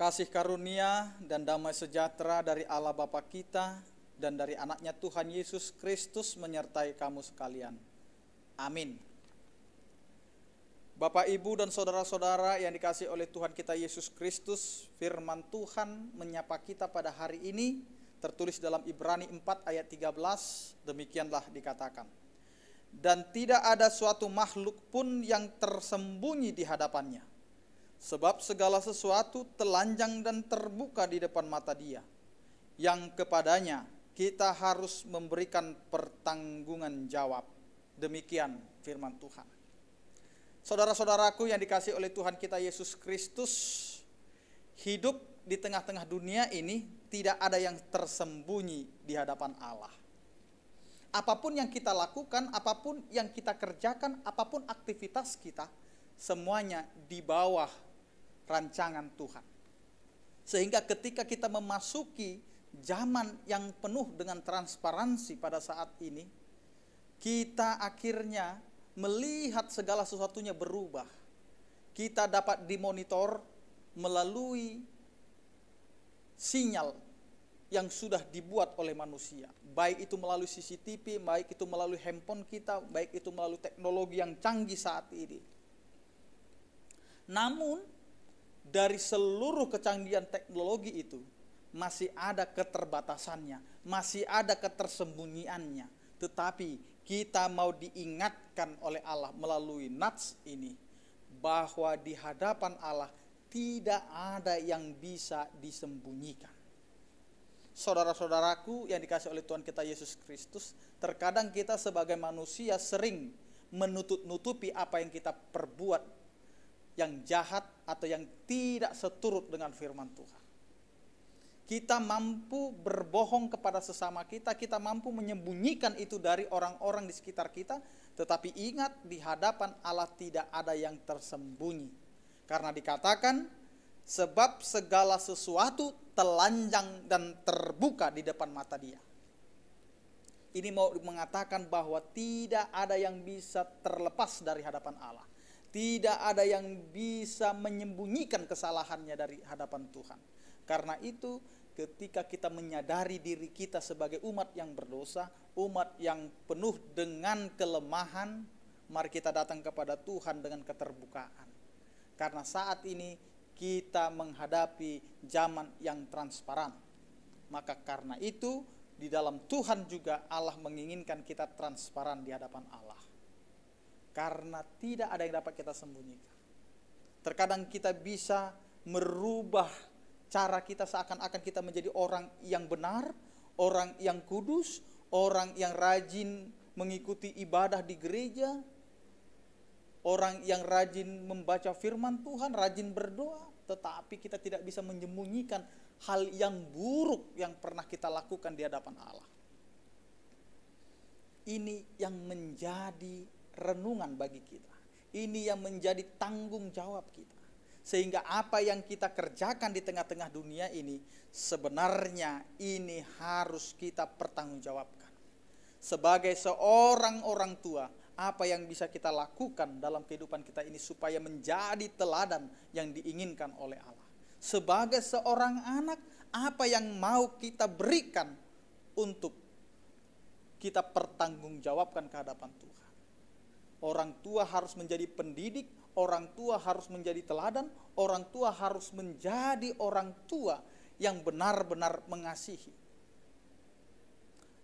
Kasih karunia dan damai sejahtera dari Allah Bapa kita dan dari anaknya Tuhan Yesus Kristus menyertai kamu sekalian. Amin. Bapak, Ibu, dan saudara-saudara yang dikasihi oleh Tuhan kita Yesus Kristus, firman Tuhan menyapa kita pada hari ini, tertulis dalam Ibrani 4 ayat 13, demikianlah dikatakan. Dan tidak ada suatu makhluk pun yang tersembunyi di hadapannya, sebab segala sesuatu telanjang dan terbuka di depan mata Dia, yang kepadanya kita harus memberikan pertanggungan jawab. Demikian firman Tuhan. Saudara-saudaraku yang dikasihi oleh Tuhan kita Yesus Kristus, hidup di tengah-tengah dunia ini tidak ada yang tersembunyi di hadapan Allah. Apapun yang kita lakukan, apapun yang kita kerjakan, apapun aktivitas kita, semuanya di bawah rancangan Tuhan. Sehingga ketika kita memasuki zaman yang penuh dengan transparansi pada saat ini, kita akhirnya melihat segala sesuatunya berubah. Kita dapat dimonitor melalui sinyal yang sudah dibuat oleh manusia. Baik itu melalui CCTV, baik itu melalui handphone kita, baik itu melalui teknologi yang canggih saat ini. Namun, dari seluruh kecanggihan teknologi itu, masih ada keterbatasannya, masih ada ketersembunyiannya. Tetapi kita mau diingatkan oleh Allah melalui nats ini, bahwa di hadapan Allah tidak ada yang bisa disembunyikan. Saudara-saudaraku yang dikasihi oleh Tuhan kita Yesus Kristus, terkadang kita sebagai manusia sering menutup-nutupi apa yang kita perbuat yang jahat atau yang tidak seturut dengan firman Tuhan. Kita mampu berbohong kepada sesama kita, kita mampu menyembunyikan itu dari orang-orang di sekitar kita, tetapi ingat, di hadapan Allah tidak ada yang tersembunyi. Karena dikatakan, sebab segala sesuatu telanjang dan terbuka di depan mata Dia. Ini mau mengatakan bahwa tidak ada yang bisa terlepas dari hadapan Allah. Tidak ada yang bisa menyembunyikan kesalahannya dari hadapan Tuhan. Karena itu, ketika kita menyadari diri kita sebagai umat yang berdosa, umat yang penuh dengan kelemahan, mari kita datang kepada Tuhan dengan keterbukaan. Karena saat ini kita menghadapi zaman yang transparan. Maka karena itu, di dalam Tuhan juga Allah menginginkan kita transparan di hadapan Allah. Karena tidak ada yang dapat kita sembunyikan. Terkadang kita bisa merubah cara kita seakan-akan kita menjadi orang yang benar, orang yang kudus, orang yang rajin mengikuti ibadah di gereja, orang yang rajin membaca firman Tuhan, rajin berdoa, tetapi kita tidak bisa menyembunyikan hal yang buruk yang pernah kita lakukan di hadapan Allah. Ini yang menjadi renungan bagi kita. Ini yang menjadi tanggung jawab kita. Sehingga apa yang kita kerjakan di tengah-tengah dunia ini, sebenarnya ini harus kita pertanggungjawabkan. Sebagai seorang orang tua, apa yang bisa kita lakukan dalam kehidupan kita ini supaya menjadi teladan yang diinginkan oleh Allah. Sebagai seorang anak, apa yang mau kita berikan untuk kita pertanggungjawabkan ke hadapan Tuhan. Orang tua harus menjadi pendidik, orang tua harus menjadi teladan, orang tua harus menjadi orang tua yang benar-benar mengasihi,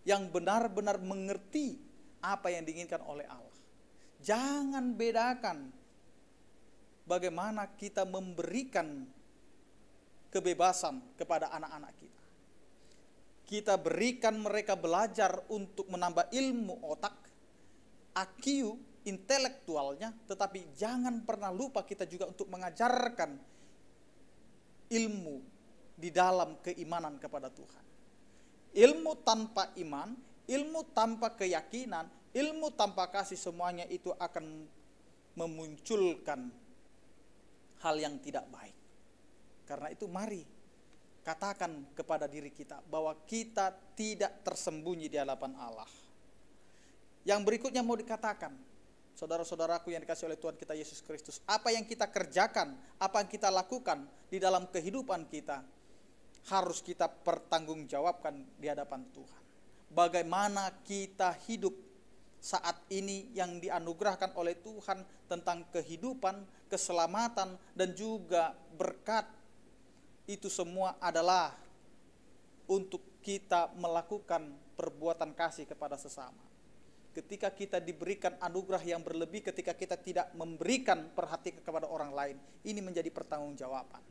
yang benar-benar mengerti apa yang diinginkan oleh Allah. Jangan bedakan bagaimana kita memberikan kebebasan kepada anak-anak kita. Kita berikan mereka belajar untuk menambah ilmu otak, IQ, intelektualnya, tetapi jangan pernah lupa kita juga untuk mengajarkan ilmu di dalam keimanan kepada Tuhan. Ilmu tanpa iman, ilmu tanpa keyakinan, ilmu tanpa kasih, semuanya itu akan memunculkan hal yang tidak baik. Karena itu mari katakan kepada diri kita bahwa kita tidak tersembunyi di hadapan Allah. Yang berikutnya mau dikatakan, saudara-saudaraku yang dikasihi oleh Tuhan kita Yesus Kristus, apa yang kita kerjakan, apa yang kita lakukan di dalam kehidupan kita, harus kita pertanggungjawabkan di hadapan Tuhan. Bagaimana kita hidup saat ini yang dianugerahkan oleh Tuhan tentang kehidupan, keselamatan, dan juga berkat. Itu semua adalah untuk kita melakukan perbuatan kasih kepada sesama. Ketika kita diberikan anugerah yang berlebih, ketika kita tidak memberikan perhatian kepada orang lain, ini menjadi pertanggungjawaban.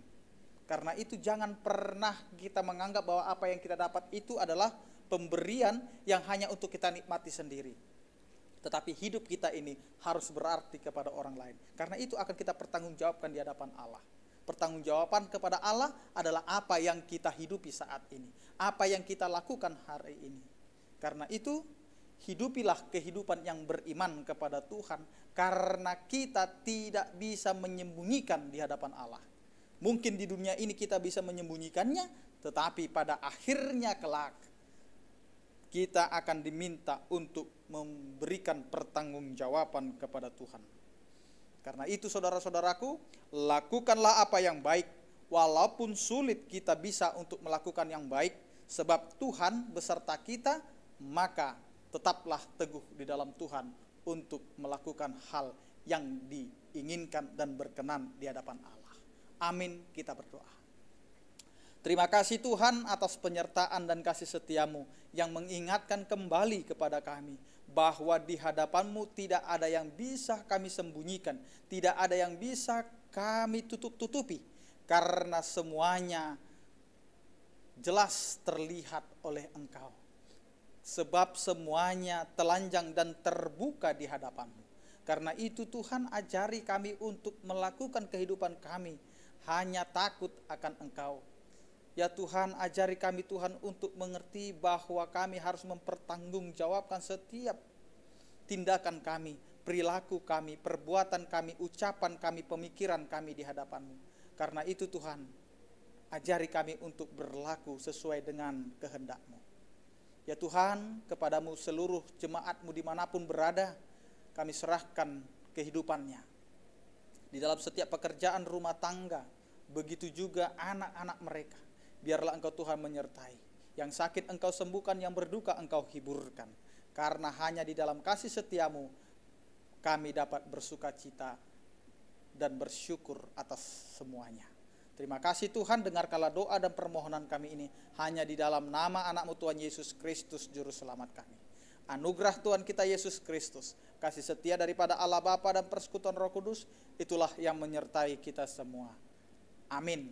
Karena itu jangan pernah kita menganggap bahwa apa yang kita dapat itu adalah pemberian yang hanya untuk kita nikmati sendiri. Tetapi hidup kita ini harus berarti kepada orang lain. Karena itu akan kita pertanggungjawabkan di hadapan Allah. Pertanggungjawaban kepada Allah adalah apa yang kita hidupi saat ini, apa yang kita lakukan hari ini. Karena itu hidupilah kehidupan yang beriman kepada Tuhan, karena kita tidak bisa menyembunyikan di hadapan Allah. Mungkin di dunia ini kita bisa menyembunyikannya, tetapi pada akhirnya kelak kita akan diminta untuk memberikan pertanggungjawaban kepada Tuhan. Karena itu saudara-saudaraku, lakukanlah apa yang baik, walaupun sulit kita bisa untuk melakukan yang baik, sebab Tuhan beserta kita, maka tetaplah teguh di dalam Tuhan untuk melakukan hal yang diinginkan dan berkenan di hadapan Allah. Amin, kita berdoa. Terima kasih Tuhan atas penyertaan dan kasih setiamu yang mengingatkan kembali kepada kami bahwa di hadapan-Mu tidak ada yang bisa kami sembunyikan, tidak ada yang bisa kami tutup-tutupi, karena semuanya jelas terlihat oleh Engkau. Sebab semuanya telanjang dan terbuka di hadapan-Mu. Karena itu Tuhan, ajari kami untuk melakukan kehidupan kami hanya takut akan Engkau. Ya Tuhan, ajari kami Tuhan untuk mengerti bahwa kami harus mempertanggungjawabkan setiap tindakan kami, perilaku kami, perbuatan kami, ucapan kami, pemikiran kami di hadapan-Mu. Karena itu Tuhan, ajari kami untuk berlaku sesuai dengan kehendak-Mu. Ya Tuhan, kepadamu seluruh jemaat-Mu dimanapun berada, kami serahkan kehidupannya. Di dalam setiap pekerjaan rumah tangga, begitu juga anak-anak mereka. Biarlah Engkau Tuhan menyertai. Yang sakit Engkau sembuhkan, yang berduka Engkau hiburkan. Karena hanya di dalam kasih setiamu kami dapat bersuka cita dan bersyukur atas semuanya. Terima kasih Tuhan, dengarkanlah doa dan permohonan kami ini hanya di dalam nama anak-Mu Tuhan Yesus Kristus, Juru Selamat kami. Anugerah Tuhan kita Yesus Kristus, kasih setia daripada Allah Bapa dan persekutuan Roh Kudus, itulah yang menyertai kita semua. Amin.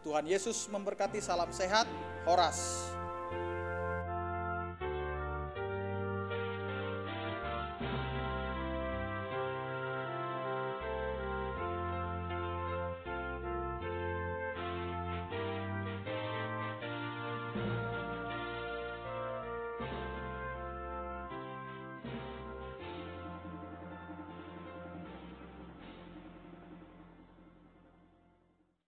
Tuhan Yesus memberkati, salam sehat, Horas.